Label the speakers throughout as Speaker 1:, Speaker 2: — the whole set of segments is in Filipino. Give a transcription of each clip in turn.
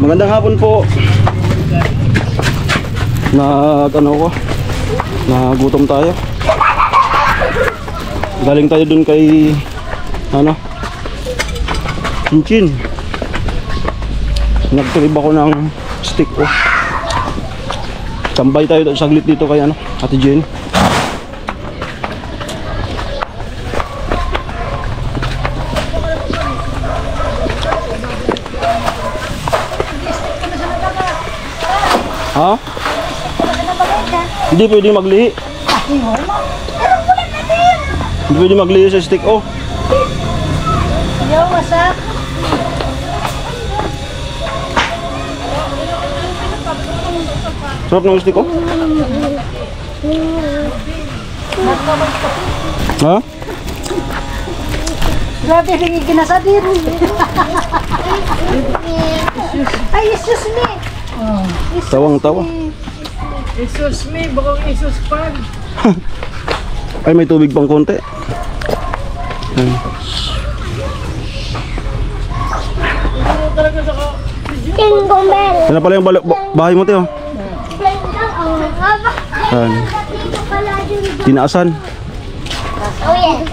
Speaker 1: Magandang hapon po. Nagutom tayo. Galing tayo dun kay Chinchin. Nagtrip ako ng stick ko. Tambay tayo saglit dito kay Ate Jen. Ha? Hindi pwedeng maglihi. Hindi pwedeng maglihi sa stick. Oh.
Speaker 2: Yo, masak.
Speaker 1: Sarap ng stick. Oh. Ha?
Speaker 2: Grabe rin ikinasadir. Ay, isus me.
Speaker 1: Tawang-tawa.
Speaker 3: Isus me, bakong isus pag.
Speaker 1: Ay, may tubig pang konti.
Speaker 4: Jingle bell.
Speaker 1: Yan na pala yung bahay mo, Teo. Tinaasan.
Speaker 4: Oh yes.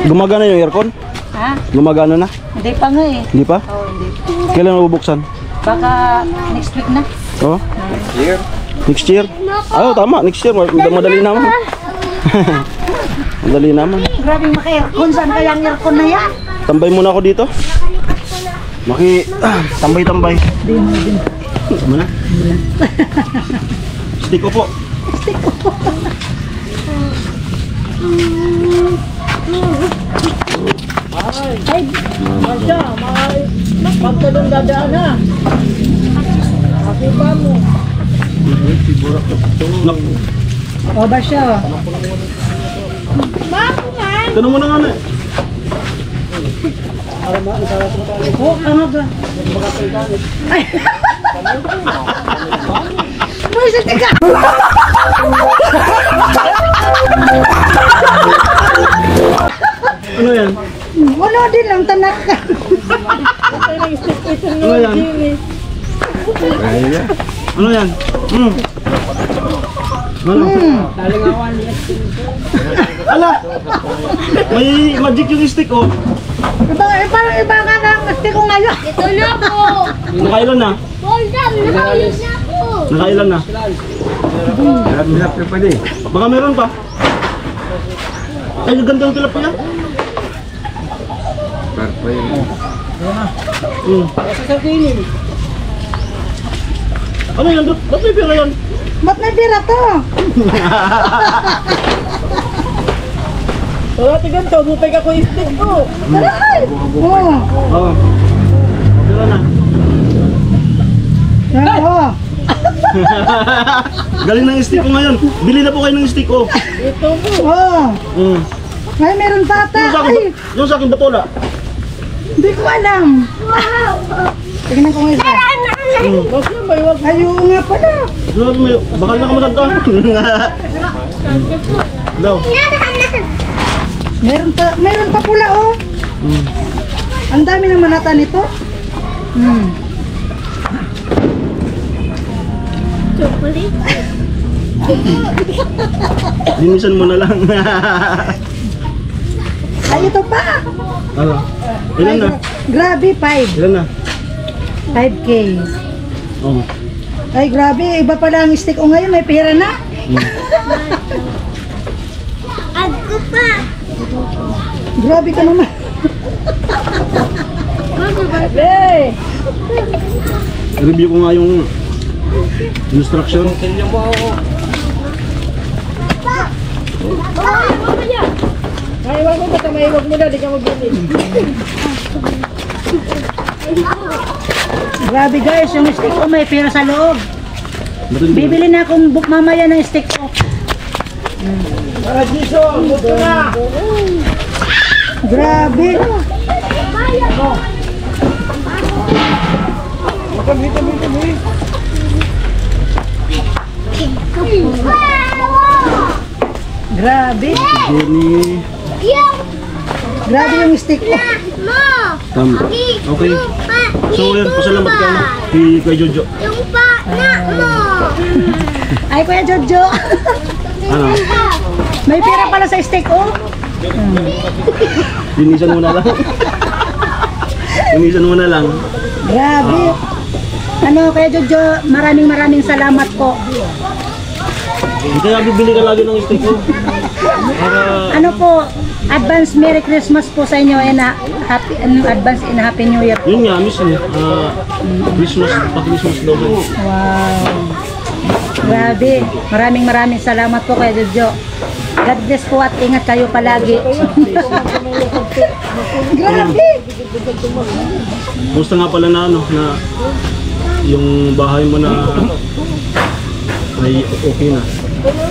Speaker 1: Gumagana yung aircon?
Speaker 2: Ha?
Speaker 1: Gumagana na?
Speaker 2: Hindi pa nga eh.
Speaker 1: Hindi pa?
Speaker 2: Oo, hindi.
Speaker 1: Kailan mabubuksan?
Speaker 2: Baka next week na.
Speaker 1: Oh? Next year? Ah, tama, next year. Madali naman. Madali naman.
Speaker 2: Grabe maka-aircon. Saan kaya ang aircon na yan?
Speaker 1: Tambay muna ako dito. Tambay-tambay. Mana? Stick ko po.
Speaker 3: Ay, Masya, magtalong dadaan ha. Akiba mo.
Speaker 2: O ba siya?
Speaker 1: Tanong mo na nga na.
Speaker 2: Oo, ano ba? Ay! Uy, sa tiga!
Speaker 1: Ano yan?
Speaker 2: Ano din lang, tanak ka.
Speaker 1: Ano yan? Ano yan? Ano? Ala! May magic yung stick, oh.
Speaker 2: Iba nga ng stick ko ngayon.
Speaker 4: Ito na po.
Speaker 1: Nakailan na?
Speaker 4: Hold up, nakayos na po.
Speaker 1: Nakailan na? Baka meron pa. Ay, ganda yung tilapia. Ano yan? Ba't may pera yan?
Speaker 2: Ba't may pira to?
Speaker 3: Wala tigan to, bupay ka ko istik ko.
Speaker 2: Taray! Oo.
Speaker 1: Oo. Pera na.
Speaker 2: Yan, oo.
Speaker 1: Galing ng stick ko ngayon. Bili na po kayo ng stick ko.
Speaker 3: Ito po.
Speaker 2: Oo. Ay, meron pa ata. Ay,
Speaker 1: Yung sa akin batola.
Speaker 2: hindi ko alam. Tingnan ko nga isa.
Speaker 3: Bakit may wag.
Speaker 2: Ay, oo nga pala.
Speaker 1: Baka nakamatag ka. Daw.
Speaker 2: Meron pa pula, oh. Ang dami ng manata nito.
Speaker 4: Chocolate.
Speaker 1: Linisan mo na lang.
Speaker 2: Ay, ito pa.
Speaker 1: Ano? Ilan na?
Speaker 2: Grabe, 5.
Speaker 1: Ilan na?
Speaker 2: 5K.
Speaker 1: Oh.
Speaker 2: Ay, grabe. Iba pala ang stick ko ngayon. May pera na.
Speaker 4: Ako pa.
Speaker 2: Grabe ka naman.
Speaker 3: Hey!
Speaker 1: Review ko nga yung instruction.
Speaker 3: Ay, wag mo ba ito? May wag mo na, di ka magbili.
Speaker 2: Grabe guys, yung stick ko may pera sa loob. Bibili na akong mamaya ng stick ko.
Speaker 3: Para Jason, buto na!
Speaker 2: Grabe. Grabe.
Speaker 1: Jenny.
Speaker 4: Yung
Speaker 2: Grabe yung stick ko.
Speaker 4: mo.
Speaker 1: Tama. Okay.
Speaker 4: Pa.
Speaker 1: So yan, pasalamat ka na kay Jojo.
Speaker 4: Yung pana mo.
Speaker 2: Ay, Kuya Jojo.
Speaker 1: Ano?
Speaker 2: May pera pala sa steak, oh.
Speaker 1: Linisan mo na lang. Linisan mo na lang.
Speaker 2: Grabe. Ano, Kuya Jojo, maraming salamat po.
Speaker 1: Hindi kaya bibili ka lagi ng steak ko. Para
Speaker 2: Ano po, advance Merry Christmas po sa inyo and advance and Happy New Year.
Speaker 1: yun nga, mismo. Christmas, pa-Christmas daw.
Speaker 2: Wow. Grabe. Maraming salamat po Kuya Jojo. God bless po at ingat kayo palagi. Grabe.
Speaker 1: Gusto nga pala na ano, na yung bahay mo na ay okay na.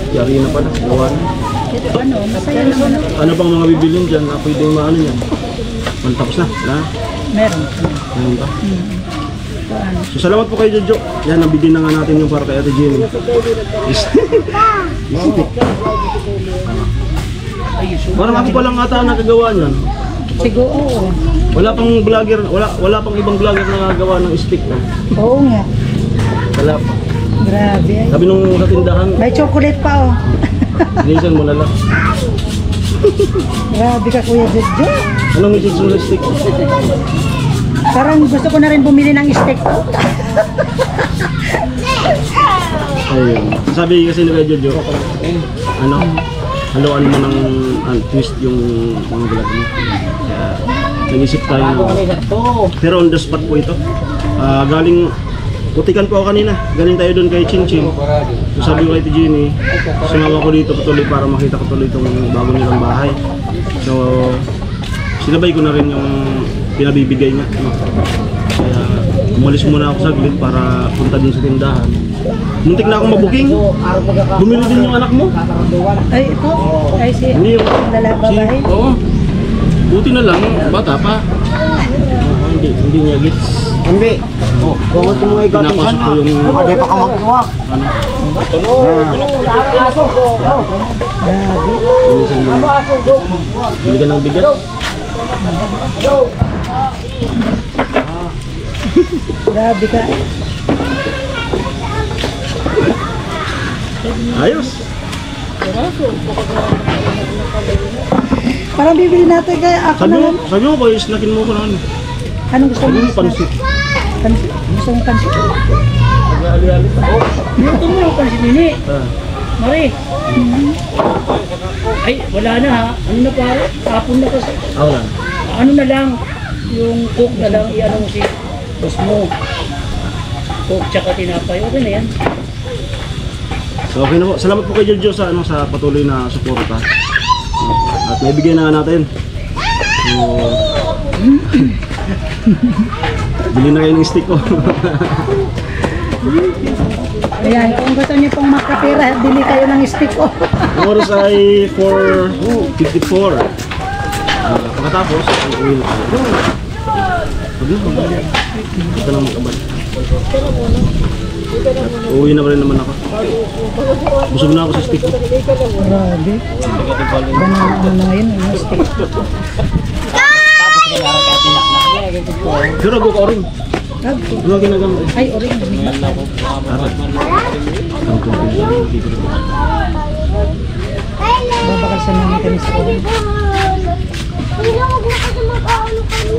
Speaker 1: Yari na pala, gawa na.
Speaker 2: Ano, masaya naman ako.
Speaker 1: Ano pang mga bibilin dyan na pwedeng maano yan? Tapos na, na?
Speaker 2: Meron.
Speaker 1: Meron pa? So salamat po kay Jojo. Yan, nabigyan na nga natin yung para kay Ate Jenny. Parang ako pa lang ata nakagawa niyan.
Speaker 2: Siguro, oo.
Speaker 1: Wala pang vlogger, wala pang ibang vlogger na nagagawa ng stick. No?
Speaker 2: Oo nga.
Speaker 1: Wala pa.
Speaker 2: Grabe.
Speaker 1: Sabi nung sa tindahan,
Speaker 2: May chocolate pa, oh.
Speaker 1: linisan mo na lang.
Speaker 2: Grabe ka Kuya Jojo.
Speaker 1: Anong message mo sa stick?
Speaker 2: Parang gusto ko na rin bumili ng steak.
Speaker 1: Ayun. Sabi kasi ni Jojo, ano, haluan mo ng twist yung mga vlog mo. Kaya nag-isip tayo na. Pero on the spot po ito. Galing, putikan po ako kanina. Galing tayo doon kay Chin Chin. So sabi ko kay Jenny, sumama ko dito patuloy para makita ko tuloy itong bago nilang bahay. So, sinabay ko na rin yung pinabibigay niya. No? Kaya umalis muna ako saglit para punta din sa tindahan. Muntik na akong mabuking. Bumili din yung anak mo.
Speaker 2: Ay, ito. Ay, si
Speaker 1: Hindi yung
Speaker 2: babae.
Speaker 1: Oo. Buti na lang, bata pa. Hindi niya gets.
Speaker 3: Hindi. Oh, kung ito mo ay
Speaker 1: Pinapasok ko yung
Speaker 3: Hindi pa ka magkuha.
Speaker 1: bili ka ng bigat.
Speaker 2: Grabe ka.
Speaker 1: Ayos.
Speaker 2: Parang bibili natin kaya ako na lang.
Speaker 1: Sabi mo ba, snakin mo ko na ano.
Speaker 2: Anong gusto
Speaker 1: Sabi
Speaker 2: mo?
Speaker 1: mo, pansit.
Speaker 2: Pansit? Gusto mo pansit?
Speaker 1: Ali-ali pa.
Speaker 3: Ito mo yung pansin nini. Mari. Ay, wala na ha. Ano na pare? Tapon na kasi.
Speaker 1: Wala.
Speaker 3: Ano na lang, yung cook na lang, i-ano mo si boss mo. Cook tsaka tinapay, okay na yan.
Speaker 1: So okay na po. Salamat po kay Jojo sa ano sa patuloy na suporta. At naibigay na nga natin. So, bili na kayo ng stick ko.
Speaker 2: Ayan, kung gusto niyo pong makapira, bili kayo ng stick ko.
Speaker 1: Ang oras ay 4:54. Pagkatapos, uwi na tayo. Huwag ka lang magkabalik. Uwi na rin naman ako. Busog na ako sa stick ko.
Speaker 2: Grabe. Ano na yun, yung stick.
Speaker 1: Pero ako ka rin. Ano ginagamit?
Speaker 2: Ay, oring. Babakal sa namin kami sa oring.
Speaker 4: Hindi lang ako kasi mag-aano kami.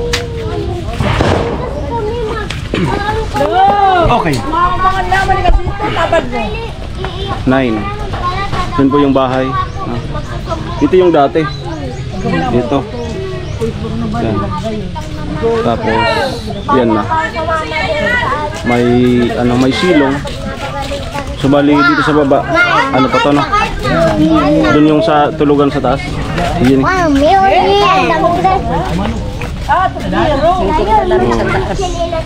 Speaker 1: Okay.
Speaker 3: Mga laman ni kasi ito, tabad mo.
Speaker 1: 9. Yan po yung bahay. Ito yung dati. Dito. Yan. Tapos, yan na. May silong. So bali dito sa baba. Ano pa to no? Doon yung sa tulugan sa taas. Yan.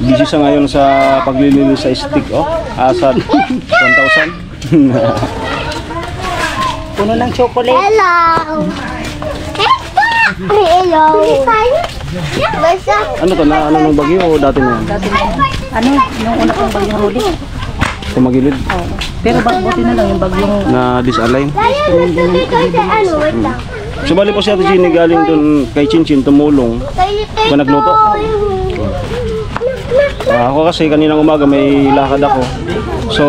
Speaker 1: Busy sa ngayon sa paglilinis sa stick sa 1,000.
Speaker 2: Puno ng chocolate.
Speaker 4: Hello. Hello. Basta.
Speaker 1: Ano to na? Ano ng bagyo o dati na yan?
Speaker 2: Ano? Yung una pong bagyong Rudy.
Speaker 1: Tumagilid
Speaker 2: Pero buti na lang yung bagyong
Speaker 1: na disalign.
Speaker 4: Kasi ano, wait lang.
Speaker 1: So bali po si Ate Jenny galing dun kay Chin Chin tumulong. Ba nagluto? Ako kasi kaninang umaga may lakad ako. So,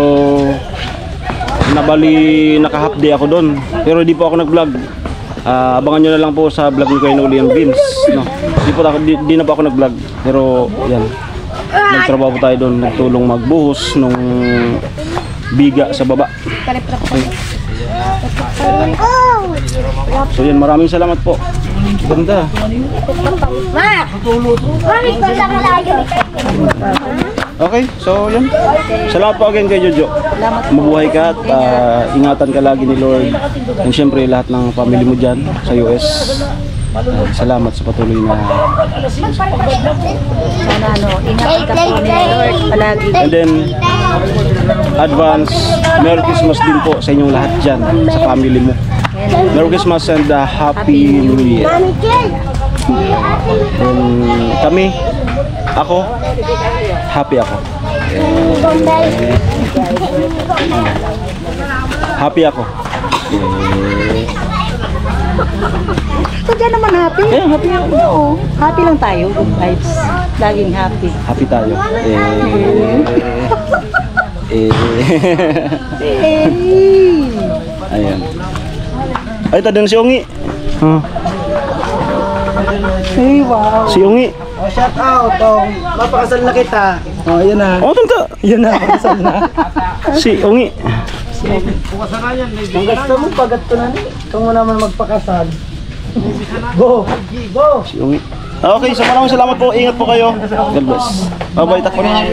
Speaker 1: nabali naka-half day ako doon. Pero hindi po ako nag-vlog. Abangan nyo na lang po sa vlog ni Kuya Noli and Vince. No? Di na po ako nag-vlog. Pero, yan. Nagtrabaho po tayo doon. Nagtulong magbuhos nung biga sa baba. So yan, maraming salamat po. Ganda. Okay, so yan. Salamat po again kay Jojo. Mabuhay ka at ingatan ka lagi ni Lord. And syempre lahat ng family mo dyan sa US. Salamat sa patuloy na
Speaker 2: Sana ingat ka po ni Lord palagi.
Speaker 1: and then advance Merry Christmas din po sa inyong lahat dyan sa family mo. Merry Christmas and Happy New Year. Kami, ako, happy ako. Happy ako.
Speaker 2: So dyan naman happy. Happy ako. Oo. Happy lang tayo. Good vibes. Laging happy.
Speaker 1: Happy tayo. Ayan. Ay, tadun si Ungi.
Speaker 2: Hey, wow.
Speaker 1: Si Ungi.
Speaker 3: Oh, shout out. Oh, mapakasal na kita. Oh, yan na.
Speaker 1: Oh, tanta.
Speaker 3: Yan na, pakasal na.
Speaker 1: Si Ungi.
Speaker 3: Kung gusto mo, pagato na ni. Ikaw mo naman magpakasal. Go! Go!
Speaker 1: Si Ungi. Okay, so maraming salamat po. Ingat po kayo. God bless. Bye-bye. Takpo na.